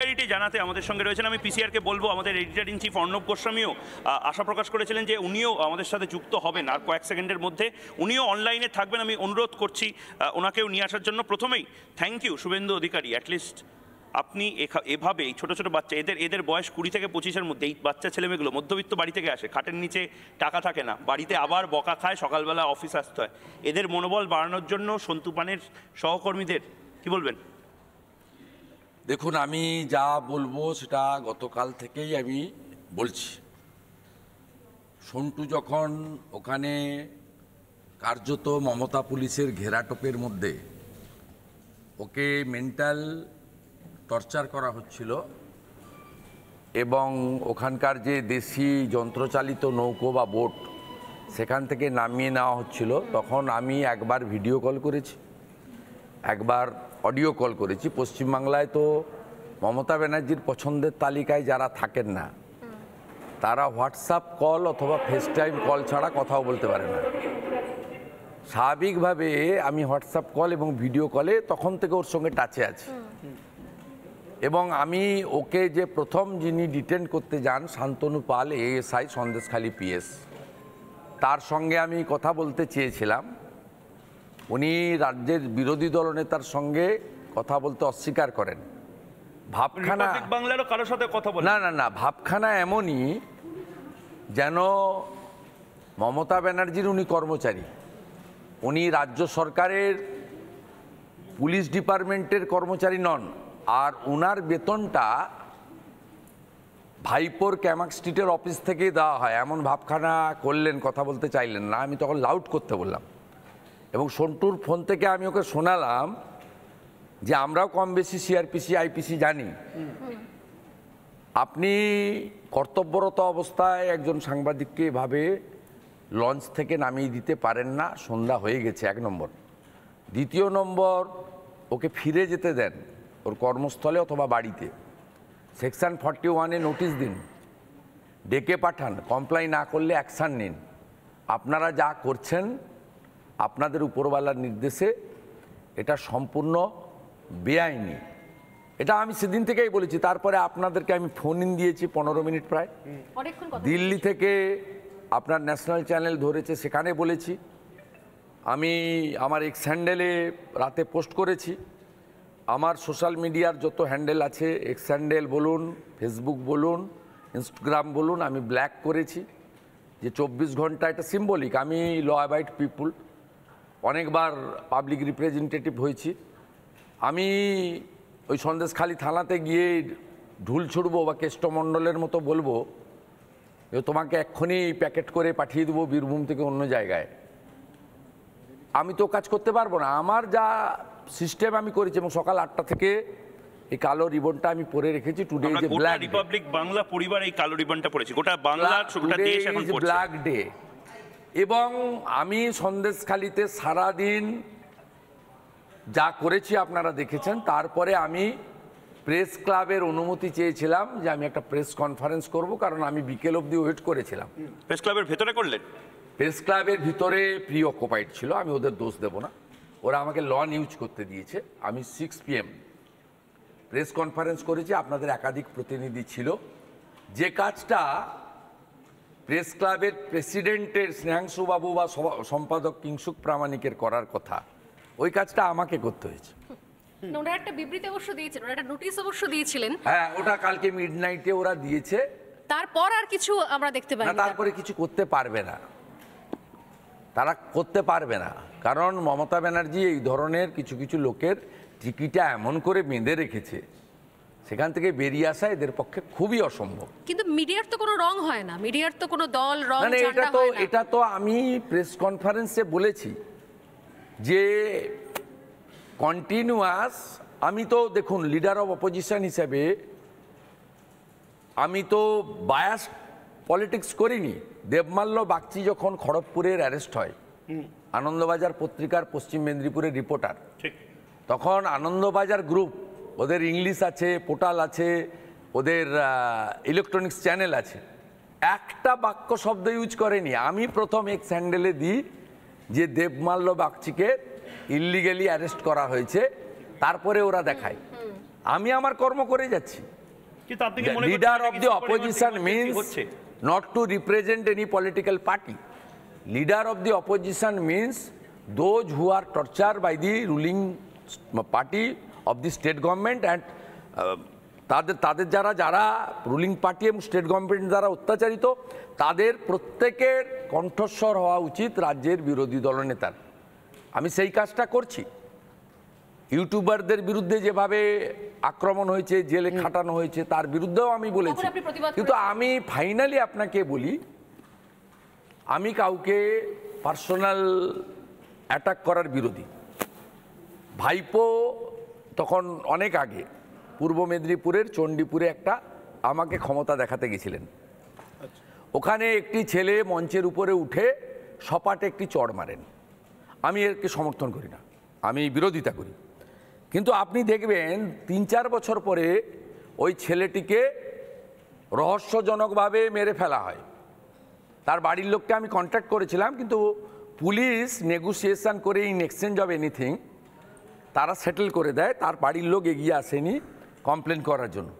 জানাতে আমাদের সঙ্গে রয়েছেন। আমি পিসিআরকে বলবো, আমাদের এডিটর ইন চিফ অর্ণব গোস্বামীও আশা প্রকাশ করেছিলেন যে উনিও আমাদের সাথে যুক্ত হবেন আর কয়েক সেকেন্ডের মধ্যে, উনিও অনলাইনে থাকবেন। আমি অনুরোধ করছি ওনাকেও নিয়ে আসার জন্য। প্রথমেই thank you Suvendu Adhikari, at least আপনি এভাবে এই ছোটো ছোটো বাচ্চা, এদের বয়স 20 থেকে 25-এর মধ্যে, এই বাচ্চা ছেলেমেয়েগুলো মধ্যবিত্ত বাড়ি থেকে আসে, খাটের নিচে টাকা থাকে না, বাড়িতে আবার বকা খায়, সকালবেলা অফিস আসতে হয়, এদের মনোবল বাড়ানোর জন্য সন্তু পানের সহকর্মীদের কি বলবেন? দেখুন, আমি যা বলবো সেটা গতকাল থেকেই আমি বলছি। সন্টু যখন ওখানে কার্যত মমতা পুলিশের ঘেরাটোপের মধ্যে ওকে মেন্টাল টর্চার করা হচ্ছিল এবং ওখানকার যে দেশি যন্ত্রচালিত নৌকো বা বোট সেখান থেকে নামিয়ে নেওয়া হচ্ছিল, তখন আমি একবার ভিডিও কল করেছি, একবার অডিও কল করেছি। পশ্চিমবাংলায় তো মমতা ব্যানার্জির পছন্দের তালিকায় যারা থাকেন না তারা হোয়াটসঅ্যাপ কল অথবা ফেসটাইম কল ছাড়া কথাও বলতে পারে না। স্বাভাবিকভাবে আমি হোয়াটসঅ্যাপ কল এবং ভিডিও কলে তখন থেকে ওর সঙ্গে টাচে আছি এবং আমি ওকে যে প্রথম যিনি ডিটেন করতে যান শান্তনু পাল, এএসআই সন্দেশখালী পিএস, তার সঙ্গে আমি কথা বলতে চেয়েছিলাম। উনি রাজ্যের বিরোধী দলনেতার সঙ্গে কথা বলতে অস্বীকার করেন। ভাবখানা বাংলারও কারোর সাথে কথা বলে না, ভাবখানা এমনই যেন মমতা ব্যানার্জির উনি কর্মচারী, উনি রাজ্য সরকারের পুলিশ ডিপার্টমেন্টের কর্মচারী নন, আর উনার বেতনটা ভাইপোর ক্যামাক স্ট্রিটের অফিস থেকেই দেওয়া হয়, এমন ভাবখানা করলেন, কথা বলতে চাইলেন না। আমি তখন লাউড করতে বললাম এবং সন্টুর ফোন থেকে আমি ওকে শোনালাম যে আমরাও কম বেশি সিআরপিসি আইপিসি জানি, আপনি কর্তব্যরত অবস্থায় একজন সাংবাদিককে এভাবে লঞ্চ থেকে নামিয়ে দিতে পারেন না, সন্ধ্যা হয়ে গেছে, 1 নম্বর। দ্বিতীয় নম্বর, ওকে ফিরে যেতে দেন ওর কর্মস্থলে অথবা বাড়িতে। সেকশন 41-এ নোটিশ দিন, ডেকে পাঠান, কমপ্লাই না করলে অ্যাকশান নিন। আপনারা যা করছেন আপনাদের উপরওয়ালার নির্দেশে এটা সম্পূর্ণ বেআইনি, এটা আমি সেদিন থেকেই বলেছি। তারপরে আপনাদেরকে আমি ফোন ইন দিয়েছি 15 মিনিট প্রায়, দিল্লি থেকে আপনার ন্যাশনাল চ্যানেল ধরেছে, সেখানে বলেছি। আমি আমার এক্স হ্যান্ডেলে রাতে পোস্ট করেছি। আমার সোশ্যাল মিডিয়ার যত হ্যান্ডেল আছে, এক্স হ্যান্ডেল বলুন, ফেসবুক বলুন, ইনস্টাগ্রাম বলুন, আমি ব্ল্যাক করেছি যে 24 ঘন্টা এটা সিম্বলিক। আমি ল অ্যাবাইড পিপুল, অনেকবার পাবলিক রিপ্রেজেন্টেটিভ হয়েছি। আমি ওই সন্দেশখালী থানাতে গিয়ে ঢুল ছুড়বো বা কেষ্টমণ্ডলের মতো বলবো যে তোমাকে এক্ষুনি প্যাকেট করে পাঠিয়ে দেবো বীরভূম থেকে অন্য জায়গায়, আমি তো কাজ করতে পারবো না। আমার যা সিস্টেম আমি করেছি এবং সকাল 8টা থেকে এই কালো রিবনটা আমি পরে রেখেছি। Today is black Republic Bangla পরিবার এই কালো রিবনটা পরেছি, গোটা বাংলা গোটা দেশ এখন পড়ছে ব্ল্যাক ডে। এবং আমি সন্দেশখালীতে সারাদিন যা করেছি আপনারা দেখেছেন। তারপরে আমি প্রেস ক্লাবের অনুমতি চেয়েছিলাম যে আমি একটা প্রেস কনফারেন্স করব, কারণ আমি বিকেল অবধি ওয়েট করেছিলাম। প্রেস ক্লাবের ভেতরে করলেন? প্রেস ক্লাবের ভিতরে প্রি অকুপাইড ছিল, আমি ওদের দোষ দেব না, ওরা আমাকে লন ইউজ করতে দিয়েছে। আমি 6 PM প্রেস কনফারেন্স করেছি, আপনাদের একাধিক প্রতিনিধি ছিল। যে কাজটা প্রেস ক্লাবের প্রেসিডেন্টের স্নেহাংশু বাবু বা সম্পাদক কিংসুক প্রামাণিকের করার কথা, ওই কাজটা আমাকে করতে হয়েছে। ওরা একটা বিবৃতি অবশ্য দিয়েছিলেন, ওরা একটা নোটিশ অবশ্য দিয়েছিলেন। হ্যাঁ, ওটা কালকে মিডনাইটে ওরা দিয়েছে। তারপর আর কিছু আমরা দেখতে পাই না, তারপরে কিছু করতে পারবে না, তারা করতে পারবে না, কারণ মমতা ব্যানার্জি এই ধরনের কিছু কিছু লোকের টিকিটা এমন করে বেঁধে রেখেছে, সেখান থেকে বেরিয়ে আসা এদের পক্ষে খুবই অসম্ভব। কিন্তু মিডিয়ার তো কোনো রং হয় না, মিডিয়ার তো কোনো দল রং ঝান্ডা হয় না। এটা তো আমি প্রেস কনফারেন্সে বলেছি যে কন্টিনিউয়াস, আমি তো দেখুন লিডার অফ অপোজিশন হিসেবে আমি তো বায়াস পলিটিক্স করিনি। দেবমাল্য বাগচি যখন খড়গপুরের অ্যারেস্ট হয়, আনন্দবাজার পত্রিকার পশ্চিম মেদিনীপুরের রিপোর্টার, তখন আনন্দবাজার গ্রুপ, ওদের ইংলিশ আছে, পোর্টাল আছে, ওদের ইলেকট্রনিক্স চ্যানেল আছে, একটা বাক্য শব্দ ইউজ করেনি। আমি প্রথম এক্স হ্যান্ডেলে দিই যে দেবমাল্য বাগচিকে ইল্লিগালি অ্যারেস্ট করা হয়েছে, তারপরে ওরা দেখায়। আমি আমার কর্ম করে যাচ্ছি। কিন্তু আপনি কি মনে করছেন লিডার এটা অফ কি দি super অপোজিশন emergency মিন্স হচ্ছে? not to represent any political party. Leader of the opposition means those who are tortured by the ruling party of the state government and তাদের যারা রুলিং পার্টি এবং state government দ্বারা অত্যাচারিত, তাদের প্রত্যেকের কণ্ঠস্বর হওয়া উচিত রাজ্যের বিরোধী দলনেতার। আমি সেই কাজটা করছি। ইউটিউবারদের বিরুদ্ধে যেভাবে আক্রমণ হয়েছে, জেলে খাটানো হয়েছে, তার বিরুদ্ধেও আমি বলেছি। তখন আপনি প্রতিবাদ কিন্তু করেছেন। আমি ফাইনালি আপনাকে বলি, আমি কাউকে পার্সোনাল অ্যাটাক করার বিরোধী। ভাইপো তখন অনেক আগে পূর্ব মেদিনীপুরের চণ্ডীপুরে আমাকে ক্ষমতা দেখাতে গেছিলেন। ওখানে একটি ছেলে মঞ্চের উপরে উঠে সপাটে একটি চড় মারেন। আমি এরকে সমর্থন করি না, আমি বিরোধিতা করি। কিন্তু আপনি দেখবেন 3-4 বছর পরে ওই ছেলেটিকে রহস্যজনকভাবে মেরে ফেলা হয়। তার বাড়ির লোককে আমি কন্ট্যাক্ট করেছিলাম, কিন্তু পুলিশ নেগোসিয়েশন করে ইন এক্সচেঞ্জ অফ এনিথিং তারা সেটেল করে দেয়। তার বাড়ির লোক এগিয়ে আসেনি কমপ্লেন করার জন্য।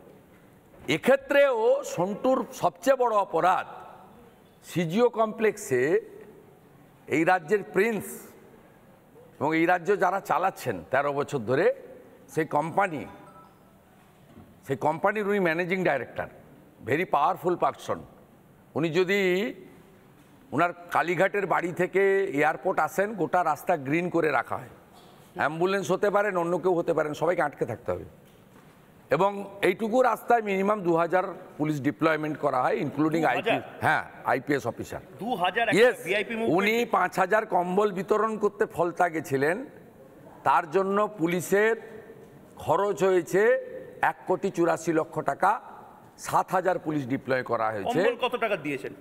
এক্ষেত্রেও সন্টুর সবচেয়ে বড় অপরাধ, সিজিও কমপ্লেক্সে এই রাজ্যের প্রিন্স এবং এই রাজ্য যারা চালাচ্ছেন 13 বছর ধরে, সেই কোম্পানির উনি managing director, very powerful person. উনি যদি ওনার কালীঘাটের বাড়ি থেকে এয়ারপোর্ট আসেন, গোটা রাস্তা গ্রিন করে রাখা হয়। অ্যাম্বুলেন্স হতে পারেন, অন্য কেউ হতে পারেন, সবাইকে আটকে থাকতে হবে। এবং এইটুকু রাস্তায় মিনিমাম 2000 পুলিশ ডিপ্লয়মেন্ট করা হয়, including 2000? IPS officer. 2000 yes, VIP উনি 5000 কম্বল বিতরণ করতে ফলতা গেছিলেন। তার জন্য পুলিশের খরচ হয়েছে 1,84,00,000 টাকা। 7000 পুলিশ ডিপ্লয় করা হয়েছে। কম্বল কত টাকা দিয়েছেন?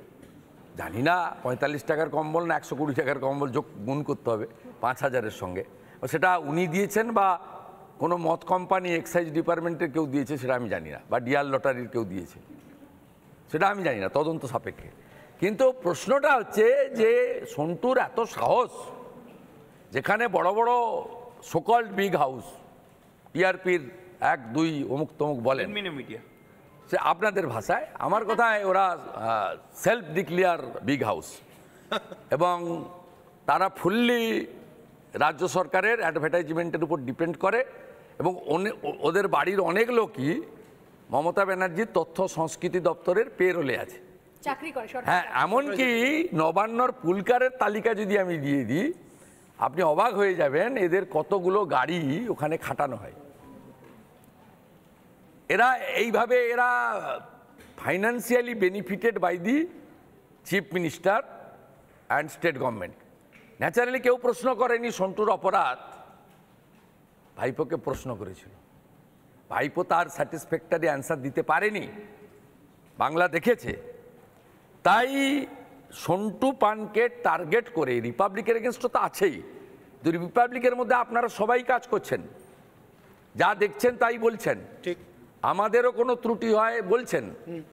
জানি না, 45 টাকার কম্বল না 120 টাকার কম্বল, যোগ গুণ করতে হবে 5000-এর সঙ্গে। সেটা উনি দিয়েছেন বা কোনো মদ কোম্পানি, এক্সাইজ ডিপার্টমেন্টের কেউ দিয়েছে, সেটা আমি জানি না, বা ডিয়ার লটারির কেউ দিয়েছে, সেটা আমি জানি না, তদন্ত সাপেক্ষে। কিন্তু প্রশ্নটা হচ্ছে যে সন্টুর এত সাহস, যেখানে বড় বড় সোকল্ড বিগ হাউস, টিআরপির 1-2 অমুক তমুক বলেন, মিডিয়া সে আপনাদের ভাষায়, আমার কথায় ওরা সেলফ ডিক্লেয়ার বিগ হাউস, এবং তারা ফুললি রাজ্য সরকারের অ্যাডভার্টাইজমেন্টের উপর ডিপেন্ড করে। এবং ওদের বাড়ির অনেক লোকই মমতা ব্যানার্জির তথ্য সংস্কৃতি দপ্তরের পেরোলে আছে, চাকরি করে সরকারি। হ্যাঁ। এমনকি নবান্নর পুলকারের তালিকা যদি আমি দিয়ে দিই, আপনি অবাক হয়ে যাবেন এদের কতগুলো গাড়ি ওখানে খাটানো হয়। এইভাবে এরা financially benefited by the chief minister and state government. Naturally কেউ প্রশ্ন করেনি সন্টুর অপরাধ, ভাইপোকে প্রশ্ন করেছিল। ভাইপো তার স্যাটিসফ্যাক্টরি অ্যান্সার দিতে পারেনি, বাংলা দেখেছে। তাই সন্টু পানকে টার্গেট করে রিপাবলিকের এগেনস্টও তো আছেই। তো রিপাবলিকের মধ্যে আপনারা সবাই কাজ করছেন, যা দেখছেন তাই বলছেন, ঠিক। আমাদেরও কোনো ত্রুটি হয় বলছেন,